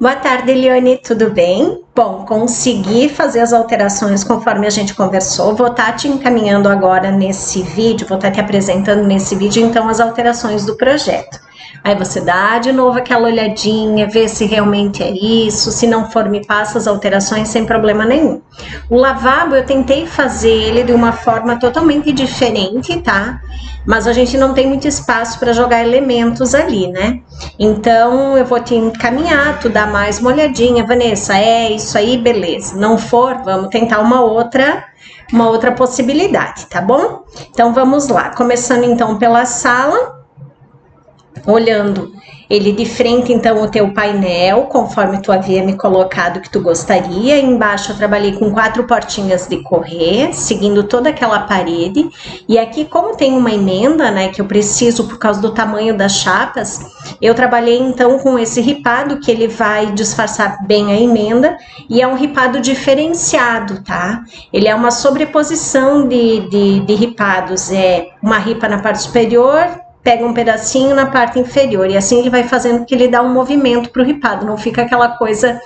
Boa tarde, Eliane, tudo bem? Bom, consegui fazer as alterações conforme a gente conversou. Vou estar te encaminhando agora nesse vídeo, vou estar te apresentando nesse vídeo, então, as alterações do projeto. Aí você dá de novo aquela olhadinha, vê se realmente é isso, se não for, me passa as alterações sem problema nenhum. O lavabo, eu tentei fazer ele de uma forma totalmente diferente, tá? Mas a gente não tem muito espaço para jogar elementos ali, né? Então, eu vou te encaminhar, tu dá mais uma olhadinha, Vanessa, é isso aí, beleza. Não for, vamos tentar uma outra possibilidade, tá bom? Então, vamos lá. Começando, então, pela sala. Olhando ele de frente, então, o teu painel, conforme tu havia me colocado que tu gostaria. Embaixo eu trabalhei com 4 portinhas de correr, seguindo toda aquela parede. E aqui, como tem uma emenda, né, que eu preciso por causa do tamanho das chapas, eu trabalhei, então, com esse ripado, que ele vai disfarçar bem a emenda. E é um ripado diferenciado, tá? Ele é uma sobreposição de ripados. É uma ripa na parte superior, pega um pedacinho na parte inferior, e assim ele vai fazendo que ele dá um movimento para o ripado, não fica aquela coisa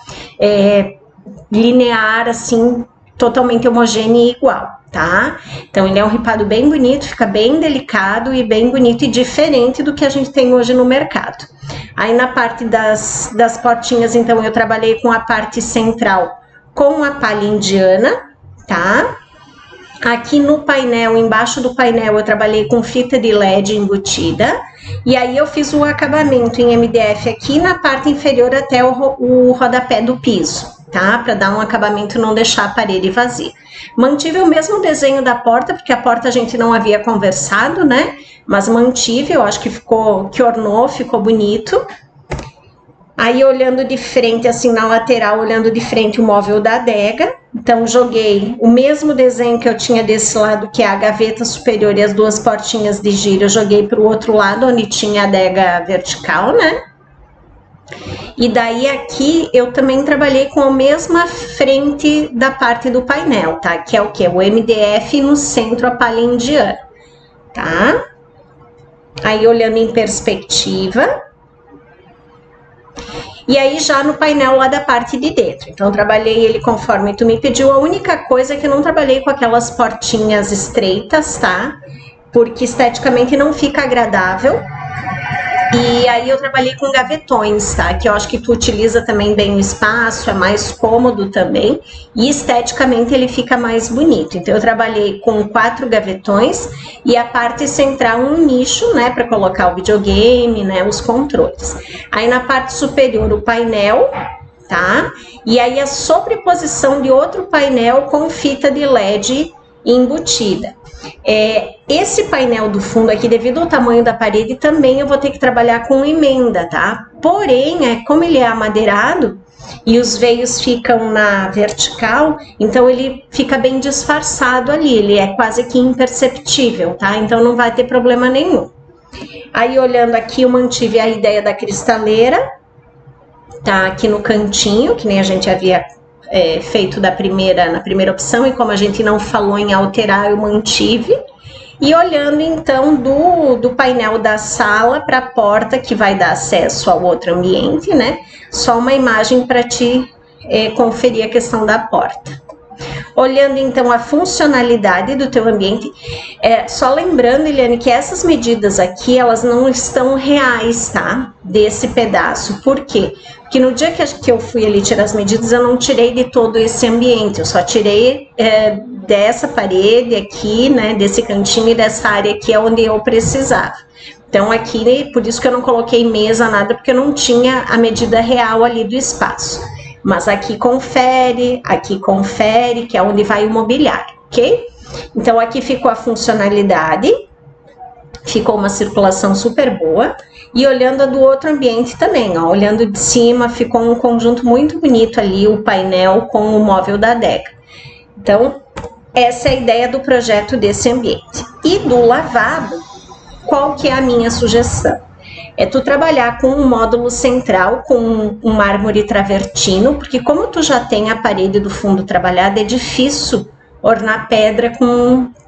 linear, assim, totalmente homogênea e igual, tá? Então, ele é um ripado bem bonito, fica bem delicado e bem bonito e diferente do que a gente tem hoje no mercado. Aí, na parte das portinhas, então, eu trabalhei com a parte central com a palha indiana, tá? Aqui no painel, embaixo do painel, eu trabalhei com fita de LED embutida. E aí eu fiz o acabamento em MDF aqui na parte inferior até o rodapé do piso, tá? Para dar um acabamento e não deixar a parede vazia. Mantive o mesmo desenho da porta, porque a porta a gente não havia conversado, né? Mas mantive, eu acho que ornou, ficou bonito. Aí, olhando de frente, assim, na lateral, olhando de frente o móvel da adega. Então, joguei o mesmo desenho que eu tinha desse lado, que é a gaveta superior e as 2 portinhas de giro. Eu joguei para o outro lado, onde tinha a adega vertical, né? E daí, aqui, eu também trabalhei com a mesma frente da parte do painel, tá? Que é o quê? O MDF e no centro a palha indiana, tá? Aí, olhando em perspectiva. E aí, já no painel lá da parte de dentro. Então, trabalhei ele conforme tu me pediu. A única coisa é que eu não trabalhei com aquelas portinhas estreitas, tá? Porque esteticamente não fica agradável. E aí, eu trabalhei com gavetões, tá? Que eu acho que tu utiliza também bem o espaço, é mais cômodo também. E esteticamente ele fica mais bonito. Então, eu trabalhei com 4 gavetões e a parte central um nicho, né? Para colocar o videogame, né? Os controles. Aí, na parte superior, o painel, tá? E aí, a sobreposição de outro painel com fita de LED embutida. Esse painel do fundo aqui, devido ao tamanho da parede, também eu vou ter que trabalhar com emenda, tá? Porém, como ele é amadeirado e os veios ficam na vertical, então ele fica bem disfarçado ali, ele é quase que imperceptível, tá? Então não vai ter problema nenhum. Aí, olhando aqui, eu mantive a ideia da cristaleira, tá? Aqui no cantinho, que nem a gente havia feito na primeira opção, e como a gente não falou em alterar, eu mantive. E olhando então do painel da sala para a porta que vai dar acesso ao outro ambiente, né? Só uma imagem para te conferir a questão da porta. Olhando então a funcionalidade do teu ambiente, só lembrando, Eliane, que essas medidas aqui, elas não estão reais, tá? Desse pedaço. Por quê? Porque no dia que eu fui ali tirar as medidas, eu não tirei de todo esse ambiente, eu só tirei dessa parede aqui, né, desse cantinho e dessa área aqui é onde eu precisava. Então aqui, por isso que eu não coloquei mesa, nada, porque eu não tinha a medida real ali do espaço. Mas aqui confere, que é onde vai o mobiliário, ok? Então aqui ficou a funcionalidade, ficou uma circulação super boa. E olhando a do outro ambiente também, ó, olhando de cima, ficou um conjunto muito bonito ali, o painel com o móvel da adega. Então, essa é a ideia do projeto desse ambiente. E do lavabo, qual que é a minha sugestão? É tu trabalhar com um módulo central, com um mármore travertino, porque como tu já tem a parede do fundo trabalhada, é difícil ornar pedra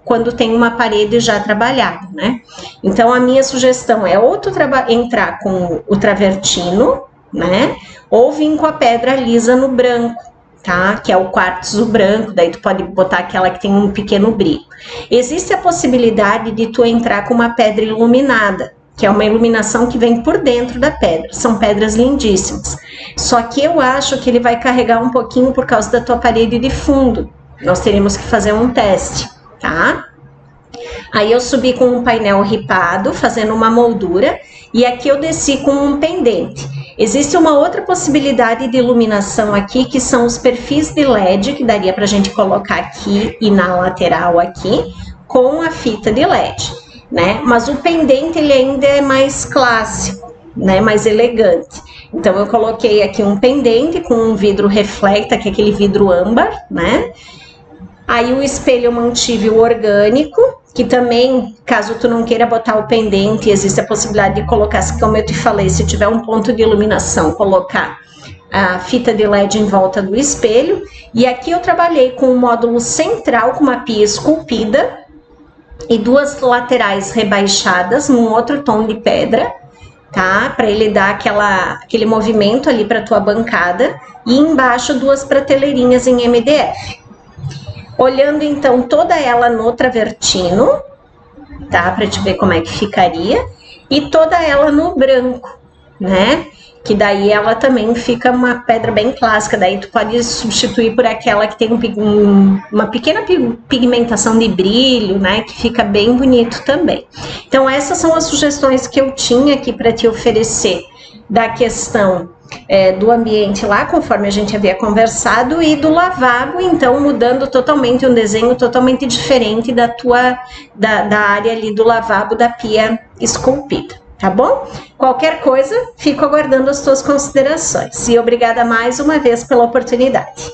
quando tem uma parede já trabalhada, né? Então, a minha sugestão é ou tu entrar com o travertino, né? ou vir com a pedra lisa no branco, tá? Que é o quartzo branco, daí tu pode botar aquela que tem um pequeno brilho. Existe a possibilidade de tu entrar com uma pedra iluminada, que é uma iluminação que vem por dentro da pedra. São pedras lindíssimas. Só que eu acho que ele vai carregar um pouquinho por causa da tua parede de fundo. Nós teríamos que fazer um teste, tá? Aí eu subi com um painel ripado, fazendo uma moldura, e aqui eu desci com um pendente. Existe uma outra possibilidade de iluminação aqui, que são os perfis de LED, que daria pra gente colocar aqui e na lateral aqui, com a fita de LED, né? Mas o pendente, ele ainda é mais clássico, né? Mais elegante. Então, eu coloquei aqui um pendente com um vidro reflecta, que é aquele vidro âmbar, né? Aí o espelho eu mantive o orgânico, que também, caso tu não queira botar o pendente, existe a possibilidade de colocar, como eu te falei, se tiver um ponto de iluminação, colocar a fita de LED em volta do espelho. E aqui eu trabalhei com um módulo central com uma pia esculpida e duas laterais rebaixadas num outro tom de pedra, tá? Para ele dar aquele movimento ali para tua bancada, e embaixo duas prateleirinhas em MDF. Olhando então toda ela no travertino, tá? Para te ver como é que ficaria, e toda ela no branco, né? Que daí ela também fica uma pedra bem clássica, daí tu pode substituir por aquela que tem uma pequena pigmentação de brilho, né? Que fica bem bonito também. Então essas são as sugestões que eu tinha aqui para te oferecer da questão do ambiente lá, conforme a gente havia conversado, e do lavabo, então mudando totalmente um desenho totalmente diferente da área ali do lavabo da pia esculpida, tá bom? Qualquer coisa, fico aguardando as tuas considerações. E obrigada mais uma vez pela oportunidade.